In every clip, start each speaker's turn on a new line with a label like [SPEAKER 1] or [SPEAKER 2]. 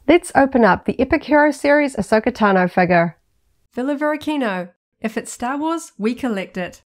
[SPEAKER 1] Let's open up the Epic Hero Series Ahsoka Tano figure. Villa Varykino. If it's Star Wars, we collect it.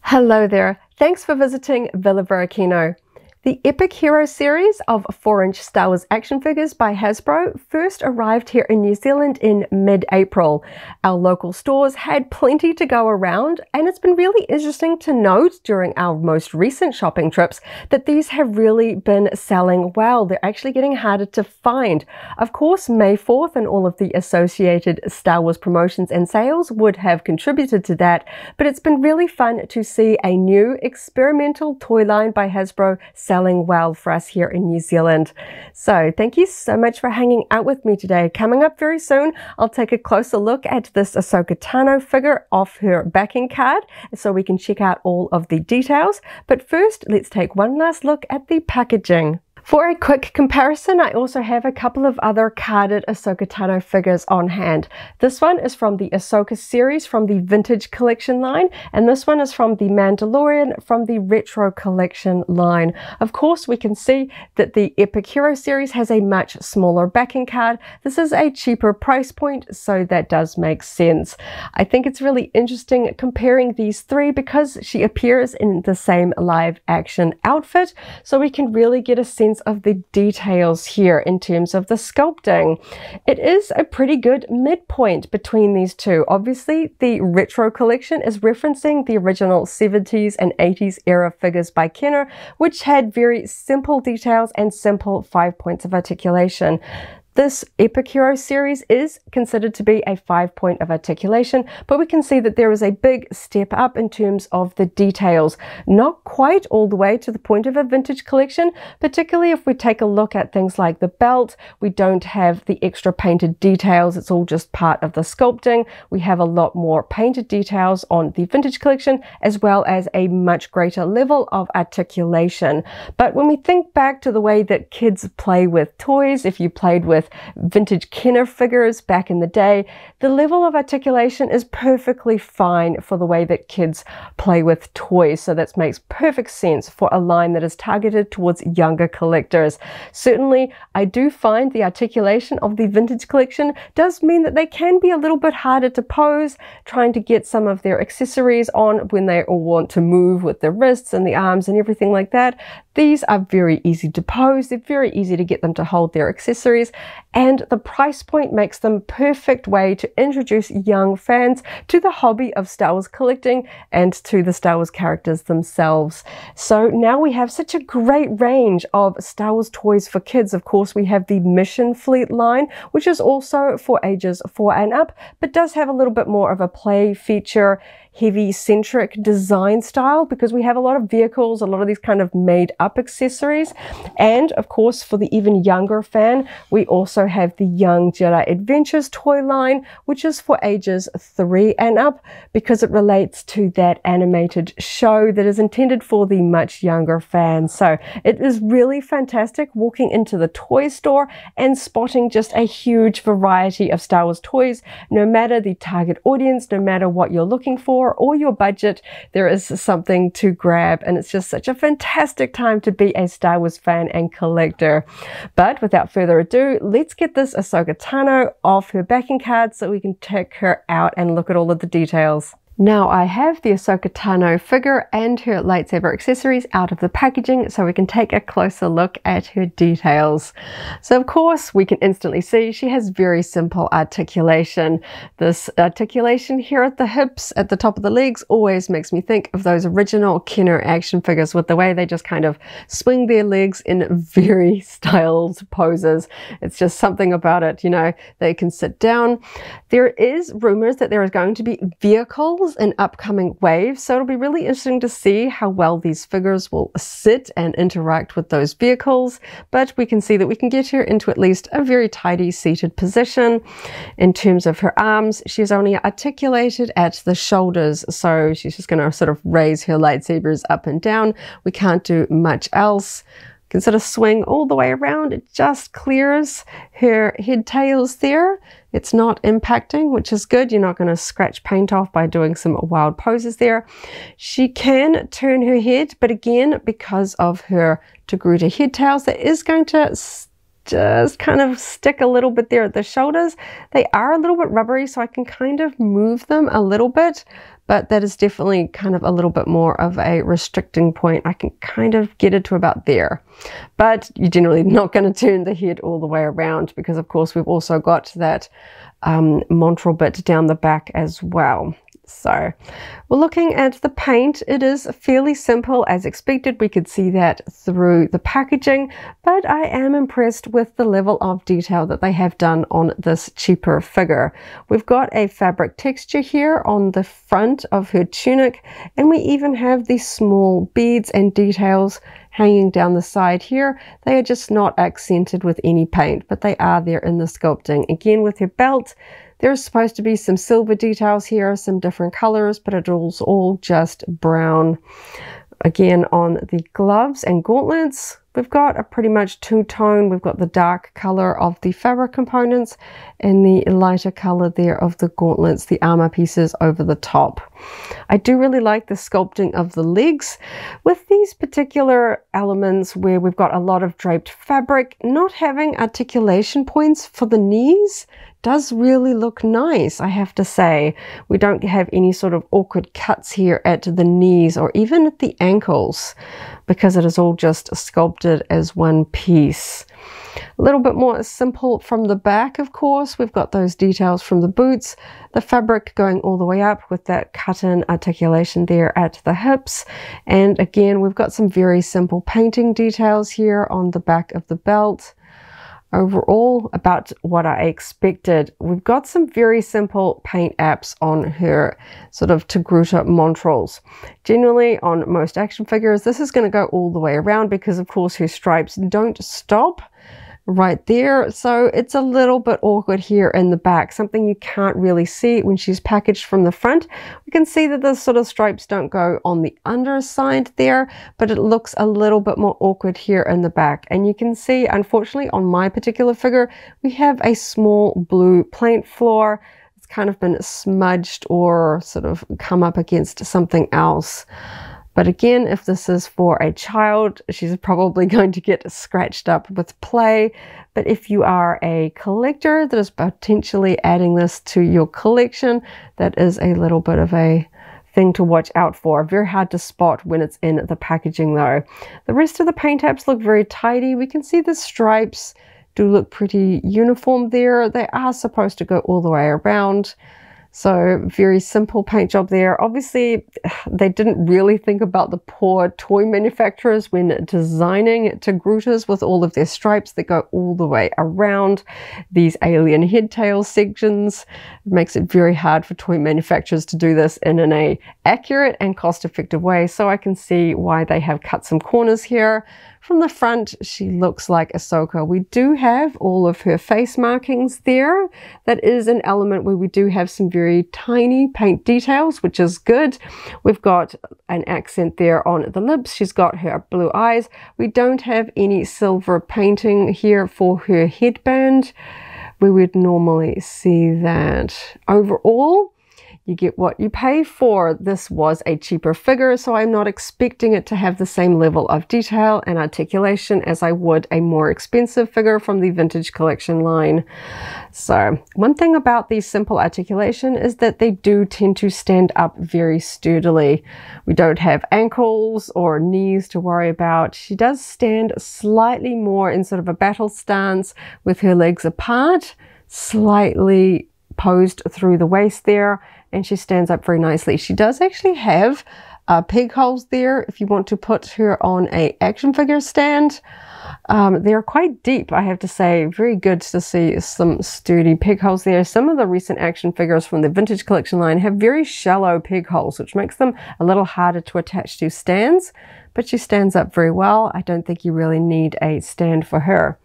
[SPEAKER 1] Hello there. Thanks for visiting Villa Varykino. The Epic Hero series of 4-inch Star Wars action figures by Hasbro first arrived here in New Zealand in mid-April. Our local stores had plenty to go around, and it's been really interesting to note during our most recent shopping trips that these have really been selling well. They're actually getting harder to find. Of course, May 4th and all of the associated Star Wars promotions and sales would have contributed to that, but it's been really fun to see a new experimental toy line by Hasbro selling well for us here in New Zealand. So thank you so much for hanging out with me today. Coming up very soon, I'll take a closer look at this Ahsoka Tano figure off her backing card so we can check out all of the details. But first, let's take one last look at the packaging. For a quick comparison, I also have a couple of other carded Ahsoka Tano figures on hand. This one is from the Ahsoka series from the Vintage Collection line, and this one is from the Mandalorian from the Retro Collection line. Of course, we can see that the Epic Hero series has a much smaller backing card. This is a cheaper price point, so that does make sense. I think it's really interesting comparing these three because she appears in the same live action outfit, so we can really get a sense of the details here in terms of the sculpting. It is a pretty good midpoint between these two. Obviously, the Retro Collection is referencing the original 70s and 80s era figures by Kenner, which had very simple details and simple 5 points of articulation. This Epic Hero series is considered to be a 5-point of articulation, but we can see that there is a big step up in terms of the details. Not quite all the way to the point of a Vintage Collection, particularly if we take a look at things like the belt. We don't have the extra painted details. It's all just part of the sculpting. We have a lot more painted details on the Vintage Collection, as well as a much greater level of articulation. But when we think back to the way that kids play with toys, if you played with vintage Kenner figures back in the day, the level of articulation is perfectly fine for the way that kids play with toys. So that makes perfect sense for a line that is targeted towards younger collectors. Certainly, I do find the articulation of the Vintage Collection does mean that they can be a little bit harder to pose, trying to get some of their accessories on when they all want to move with the wrists and the arms and everything like that. These are very easy to pose. They're very easy to get them to hold their accessories, and the price point makes them a perfect way to introduce young fans to the hobby of Star Wars collecting and to the Star Wars characters themselves. So now we have such a great range of Star Wars toys for kids. Of course, we have the Mission Fleet line, which is also for ages 4 and up, but does have a little bit more of a play feature, heavy-centric design style, because we have a lot of vehicles, a lot of these kind of made-up accessories. And of course, for the even younger fan, we also have the Young Jedi Adventures toy line, which is for ages 3 and up, because it relates to that animated show that is intended for the much younger fans. So it is really fantastic walking into the toy store and spotting just a huge variety of Star Wars toys, no matter the target audience, no matter what you're looking for, or your budget, there is something to grab, and it's just such a fantastic time to be a Star Wars fan and collector. But without further ado, let's get this Ahsoka Tano off her backing card so we can check her out and look at all of the details. Now I have the Ahsoka Tano figure and her lightsaber accessories out of the packaging so we can take a closer look at her details. So of course we can instantly see she has very simple articulation. This articulation here at the hips, at the top of the legs, always makes me think of those original Kenner action figures with the way they just kind of swing their legs in very styled poses. It's just something about it, you know, they can sit down. There is rumors that there is going to be vehicles in upcoming waves, so it'll be really interesting to see how well these figures will sit and interact with those vehicles. But we can see that we can get her into at least a very tidy seated position. In terms of her arms, she's only articulated at the shoulders, so she's just going to sort of raise her lightsabers up and down. We can't do much else. can sort of swing all the way around. It just clears her head tails there. It's not impacting, which is good. You're not going to scratch paint off by doing some wild poses there. She can turn her head, but again, because of her Togruta head tails, that is going to just kind of stick a little bit there at the shoulders. They are a little bit rubbery, so I can kind of move them a little bit, but that is definitely kind of a little bit more of a restricting point. I can kind of get it to about there, but you're generally not going to turn the head all the way around, because of course we've also got that montrol bit down the back as well. So we're looking at the paint. It is fairly simple as expected. We could see that through the packaging, but I am impressed with the level of detail that they have done on this cheaper figure. We've got a fabric texture here on the front of her tunic, and we even have these small beads and details hanging down the side here. They are just not accented with any paint, but they are there in the sculpting. Again, with her belt, there's supposed to be some silver details here, some different colors, but it is all just brown. Again, on the gloves and gauntlets, we've got a pretty much two-tone. We've got the dark color of the fabric components and the lighter color there of the gauntlets, the armor pieces over the top. I do really like the sculpting of the legs with these particular elements where we've got a lot of draped fabric. Not having articulation points for the knees does really look nice, I have to say. We don't have any sort of awkward cuts here at the knees or even at the ankles, because it is all just sculpted as one piece. A little bit more simple from the back, of course. We've got those details from the boots, the fabric going all the way up with that cut-in articulation there at the hips. And again, we've got some very simple painting details here on the back of the belt. Overall, about what I expected. We've got some very simple paint apps on her sort of Togruta montrals. Generally, on most action figures, this is going to go all the way around because, of course, her stripes don't stop right there, so it's a little bit awkward here in the back, something you can't really see when she's packaged from the front. We can see that the sort of stripes don't go on the underside there, but it looks a little bit more awkward here in the back. And you can see, unfortunately, on my particular figure, we have a small blue paint floor. It's kind of been smudged or sort of come up against something else. But again, if this is for a child, she's probably going to get scratched up with play. But if you are a collector that is potentially adding this to your collection, that is a little bit of a thing to watch out for. Very hard to spot when it's in the packaging though. The rest of the paint apps look very tidy. We can see the stripes do look pretty uniform there. They are supposed to go all the way around. So very simple paint job there. Obviously, they didn't really think about the poor toy manufacturers when designing Togrutas with all of their stripes that go all the way around these alien head tail sections. It makes it very hard for toy manufacturers to do this in an accurate and cost-effective way. So I can see why they have cut some corners here. From the front, she looks like Ahsoka. We do have all of her face markings there. That is an element where we do have some very tiny paint details, which is good. We've got an accent there on the lips. She's got her blue eyes. We don't have any silver painting here for her headband. We would normally see that. Overall, you get what you pay for. This was a cheaper figure, so I'm not expecting it to have the same level of detail and articulation as I would a more expensive figure from the vintage collection line. So one thing about the simple articulation is that they do tend to stand up very sturdily. We don't have ankles or knees to worry about. She does stand slightly more in sort of a battle stance with her legs apart, slightly posed through the waist there, and she stands up very nicely. She does actually have peg holes there if you want to put her on a action figure stand. They're quite deep, I have to say. Very good to see some sturdy peg holes there. Some of the recent action figures from the vintage collection line have very shallow peg holes, which makes them a little harder to attach to stands, but she stands up very well. I don't think you really need a stand for her.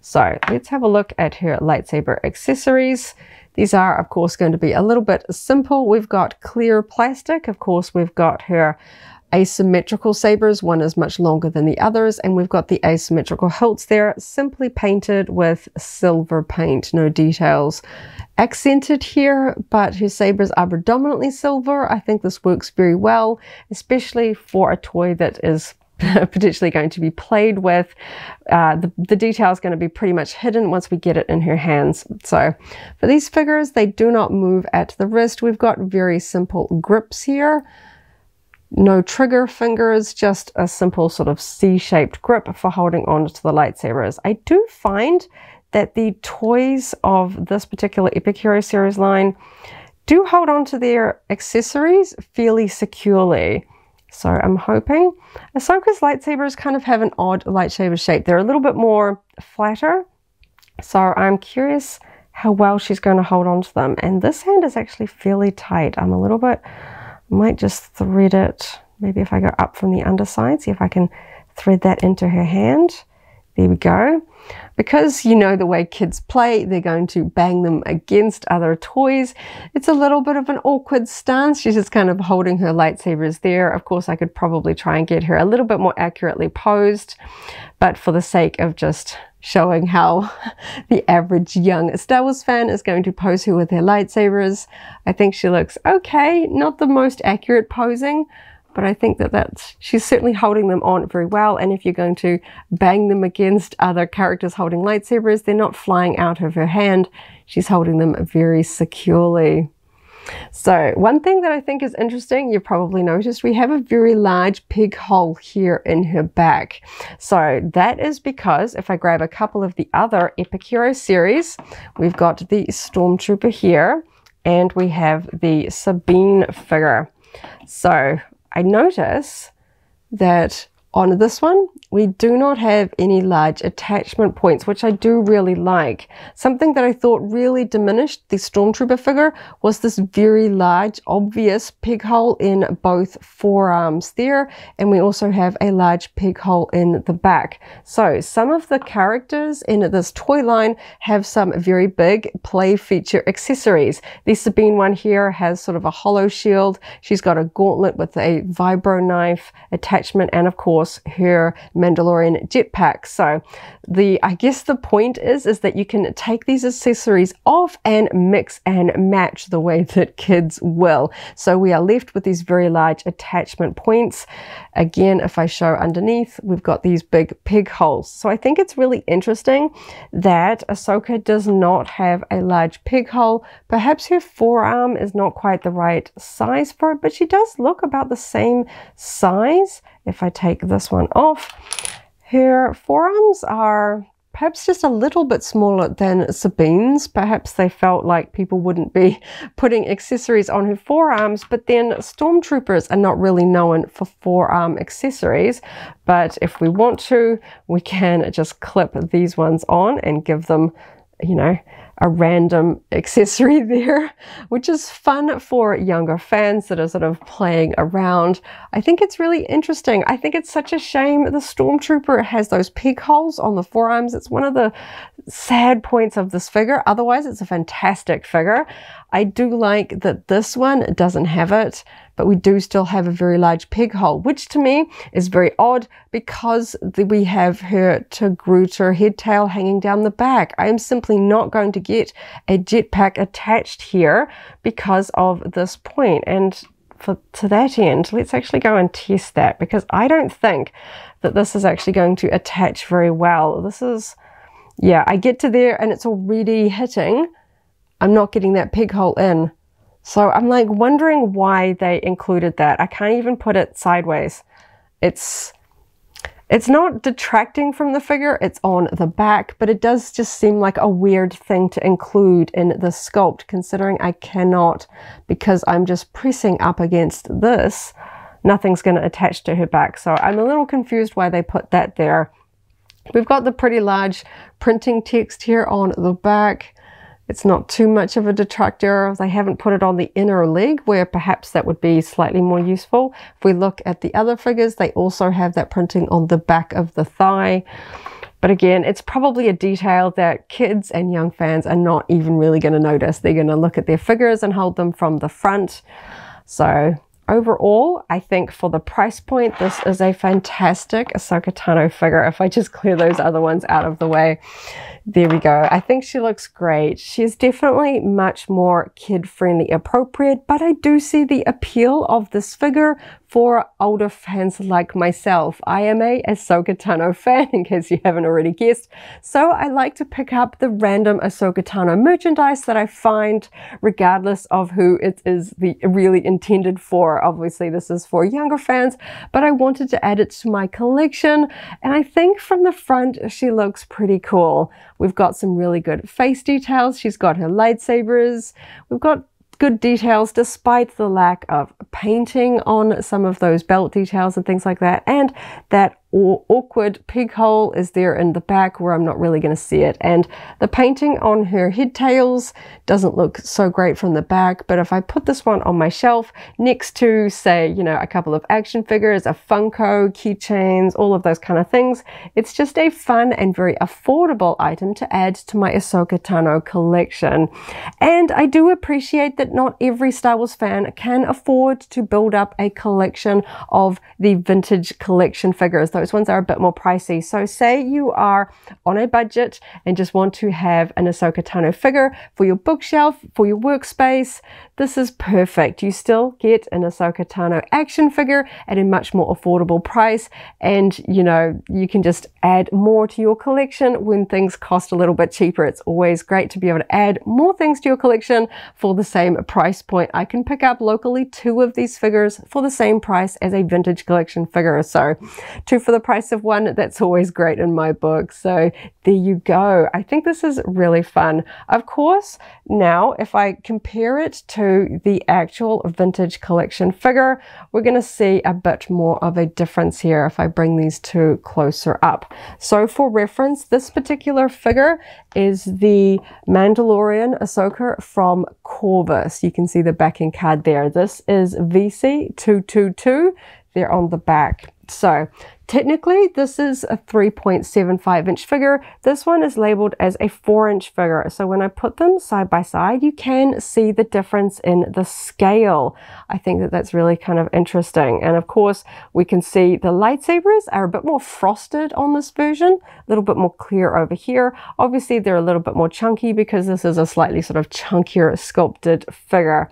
[SPEAKER 1] So let's have a look at her lightsaber accessories. These are, of course, going to be a little bit simple. We've got clear plastic. Of course, we've got her asymmetrical sabers. One is much longer than the others, and we've got the asymmetrical hilts there, simply painted with silver paint, no details accented here, but her sabers are predominantly silver. I think this works very well, especially for a toy that is potentially going to be played with. The detail is going to be pretty much hidden once we get it in her hands. So for these figures, they do not move at the wrist. We've got very simple grips here. No trigger fingers, just a simple sort of C-shaped grip for holding on to the lightsabers. I do find that the toys of this particular Epic Hero series line do hold on to their accessories fairly securely. So I'm hoping Ahsoka's lightsabers kind of have an odd lightsaber shape. They're a little bit more flatter. So I'm curious how well she's going to hold on to them. And this hand is actually fairly tight. I might just thread it. Maybe if I go up from the underside, see if I can thread that into her hand. There we go. Because you know the way kids play, they're going to bang them against other toys. It's a little bit of an awkward stance. She's just kind of holding her lightsabers there. Of course, I could probably try and get her a little bit more accurately posed, but for the sake of just showing how the average young Star Wars fan is going to pose her with her lightsabers, I think she looks okay. Not the most accurate posing, but I think that she's certainly holding them on very well. And if you're going to bang them against other characters holding lightsabers, they're not flying out of her hand. She's holding them very securely. So one thing that I think is interesting, you've probably noticed, we have a very large pig hole here in her back. So that is because if I grab a couple of the other Epic Hero series, we've got the Stormtrooper here, and we have the Sabine figure. So I notice that on this one, we do not have any large attachment points, which I do really like. Something that I thought really diminished the Stormtrooper figure was this very large, obvious pig hole in both forearms there, and we also have a large pig hole in the back. So some of the characters in this toy line have some very big play feature accessories. The Sabine one here has sort of a hollow shield. She's got a gauntlet with a vibro knife attachment, and of course her Mandalorian jetpack. So I guess the point is that you can take these accessories off and mix and match the way that kids will. So we are left with these very large attachment points. Again, if I show underneath, we've got these big pig holes. So I think it's really interesting that Ahsoka does not have a large pig hole. Perhaps her forearm is not quite the right size for it, but she does look about the same size. If I take this one off, her forearms are perhaps just a little bit smaller than Sabine's. Perhaps they felt like people wouldn't be putting accessories on her forearms, but then Stormtroopers are not really known for forearm accessories. But if we want to, we can just clip these ones on and give them, you know, a random accessory there, which is fun for younger fans that are sort of playing around. I think it's really interesting. I think it's such a shame the Stormtrooper has those pig holes on the forearms. It's one of the sad points of this figure. Otherwise, it's a fantastic figure. I do like that this one doesn't have it, but we do still have a very large pig hole, which to me is very odd because we have her Togruta head tail hanging down the back. I am simply not going to get a jetpack attached here because of this point. And to that end, let's actually go and test that, because I don't think that this is actually going to attach very well. This is, yeah, I get to there and it's already hitting. I'm not getting that pig hole in. So I'm like wondering why they included that. I can't even put it sideways. It's not detracting from the figure, it's on the back, but it does just seem like a weird thing to include in the sculpt, considering I cannot, because I'm just pressing up against this, nothing's going to attach to her back. So I'm a little confused why they put that there. We've got the pretty large printing text here on the back. It's not too much of a detractor. They haven't put it on the inner leg, where perhaps that would be slightly more useful. If we look at the other figures, they also have that printing on the back of the thigh. But again, it's probably a detail that kids and young fans are not even really going to notice. They're going to look at their figures and hold them from the front. So overall, I think for the price point, this is a fantastic Ahsoka Tano figure. If I just clear those other ones out of the way. There we go. I think she looks great. She's definitely much more kid-friendly appropriate, but I do see the appeal of this figure for older fans like myself. I am a Ahsoka Tano fan, in case you haven't already guessed, so I like to pick up the random Ahsoka Tano merchandise that I find, regardless of who it is really intended for. Obviously, this is for younger fans, but I wanted to add it to my collection, and I think from the front, she looks pretty cool. We've got some really good face details. She's got her lightsabers. We've got good details despite the lack of painting on some of those belt details and things like that. And that awkward pig hole is there in the back where I'm not really going to see it. And the painting on her head tails doesn't look so great from the back, but if I put this one on my shelf next to, say, you know, a couple of action figures, a Funko, keychains, all of those kind of things, it's just a fun and very affordable item to add to my Ahsoka Tano collection. And I do appreciate that not every Star Wars fan can afford to build up a collection of the vintage collection figures. Those ones are a bit more pricey. So say you are on a budget and just want to have an Ahsoka Tano figure for your bookshelf, for your workspace, this is perfect. You still get an Ahsoka Tano action figure at a much more affordable price, and you know, you can just add more to your collection when things cost a little bit cheaper. It's always great to be able to add more things to your collection for the same price point. I can pick up locally 2 of these figures for the same price as a vintage collection figure, so 2 for the price of 1, that's always great in my book. So there you go. I think this is really fun. Of course, now if I compare it to the actual vintage collection figure, we're going to see a bit more of a difference here if I bring these 2 closer up. So for reference, this particular figure is the Mandalorian Ahsoka from Corvus. You can see the backing card there. This is VC222 there on the back. So technically this is a 3.75 inch figure. This one is labeled as a 4-inch figure. So when I put them side by side, you can see the difference in the scale. I think that that's really kind of interesting. And of course, we can see the lightsabers are a bit more frosted on this version, a little bit more clear over here. Obviously, they're a little bit more chunky because this is a slightly sort of chunkier sculpted figure.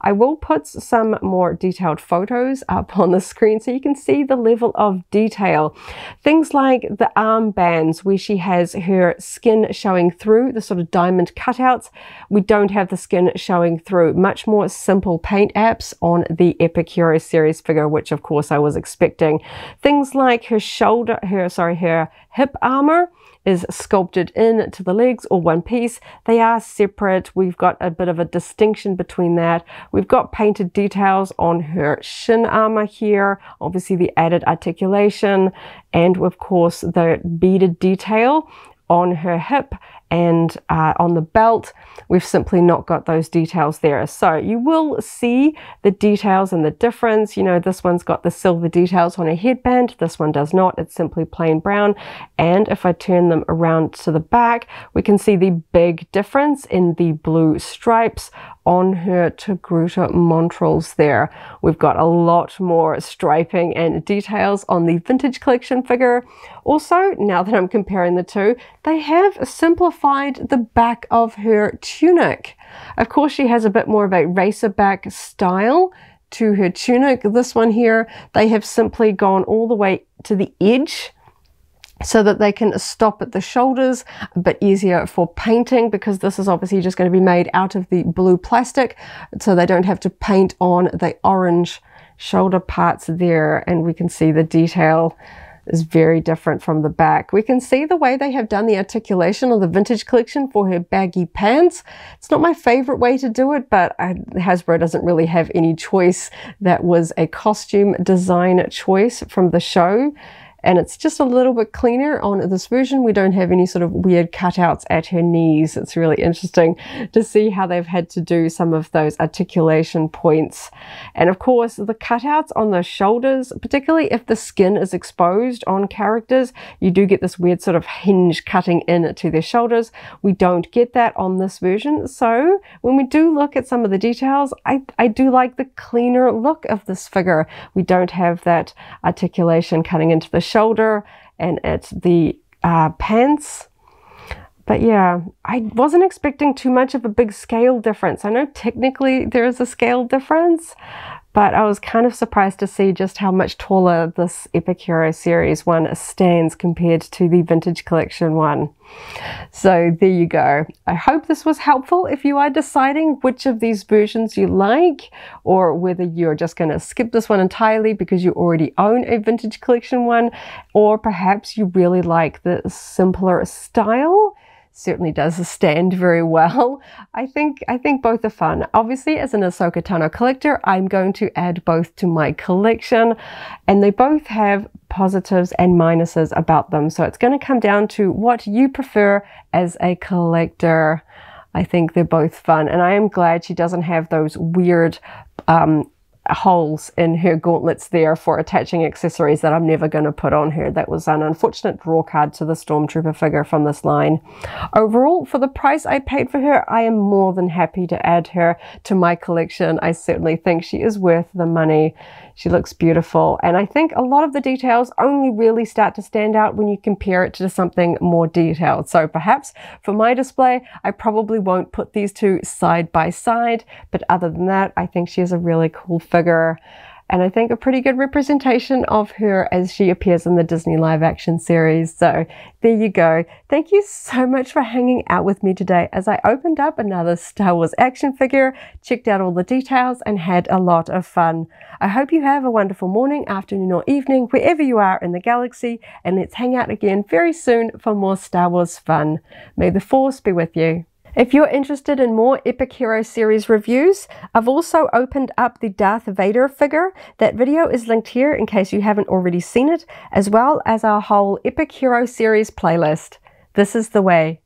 [SPEAKER 1] I will put some more detailed photos up on the screen so you can see the level of detail. Things like the armbands where she has her skin showing through, the sort of diamond cutouts. We don't have the skin showing through. Much more simple paint apps on the Epic Hero series figure, which of course I was expecting. Things like her her hip armor is sculpted into the legs, or one piece. They are separate. We've got a bit of a distinction between that. We've got painted details on her shin armor here, obviously the added articulation, and of course the beaded detail on her hip and on the belt. We've simply not got those details there. So you will see the details and the difference. You know, this one's got the silver details on her headband. This one does not. It's simply plain brown. And if I turn them around to the back, we can see the big difference in the blue stripes on her Togruta montrals there. We've got a lot more striping and details on the vintage collection figure. Also, now that I'm comparing the 2, they have simplified the back of her tunic. Of course, she has a bit more of a racer back style to her tunic. This one here, they have simply gone all the way to the edge so that they can stop at the shoulders, a bit easier for painting, because this is obviously just going to be made out of the blue plastic, so they don't have to paint on the orange shoulder parts there. And we can see the detail is very different from the back. We can see the way they have done the articulation of the vintage collection for her baggy pants. It's not my favorite way to do it, but Hasbro doesn't really have any choice. That was a costume design choice from the show. and it's just a little bit cleaner on this version. We don't have any sort of weird cutouts at her knees. It's really interesting to see how they've had to do some of those articulation points. And of course, the cutouts on the shoulders, particularly if the skin is exposed on characters, you do get this weird sort of hinge cutting in to their shoulders. We don't get that on this version. So when we do look at some of the details, I do like the cleaner look of this figure. We don't have that articulation cutting into the shoulder and at the pants. But yeah, I wasn't expecting too much of a big scale difference. I know technically there is a scale difference, but I was kind of surprised to see just how much taller this Epic Hero Series one stands compared to the Vintage Collection one. So there you go. I hope this was helpful if you are deciding which of these versions you like, or whether you're just going to skip this one entirely because you already own a Vintage Collection one, or perhaps you really like the simpler style. Certainly does stand very well. I think both are fun. Obviously, as an Ahsoka Tano collector, I'm going to add both to my collection, and they both have positives and minuses about them. So it's going to come down to what you prefer as a collector. I think they're both fun, and I am glad she doesn't have those weird holes in her gauntlets there for attaching accessories that I'm never going to put on her. That was an unfortunate draw card to the Stormtrooper figure from this line. Overall, for the price I paid for her, I am more than happy to add her to my collection. I certainly think she is worth the money. She looks beautiful, and I think a lot of the details only really start to stand out when you compare it to something more detailed. So perhaps for my display, I probably won't put these two side by side, but other than that, I think she is a really cool figure, and I think a pretty good representation of her as she appears in the Disney live action series. So there you go. Thank you so much for hanging out with me today as I opened up another Star Wars action figure, checked out all the details, and had a lot of fun. I hope you have a wonderful morning, afternoon, or evening wherever you are in the galaxy, and let's hang out again very soon for more Star Wars fun. May the Force be with you. If you're interested in more Epic Hero Series reviews, I've also opened up the Darth Vader figure. That video is linked here in case you haven't already seen it, as well as our whole Epic Hero Series playlist. This is the way.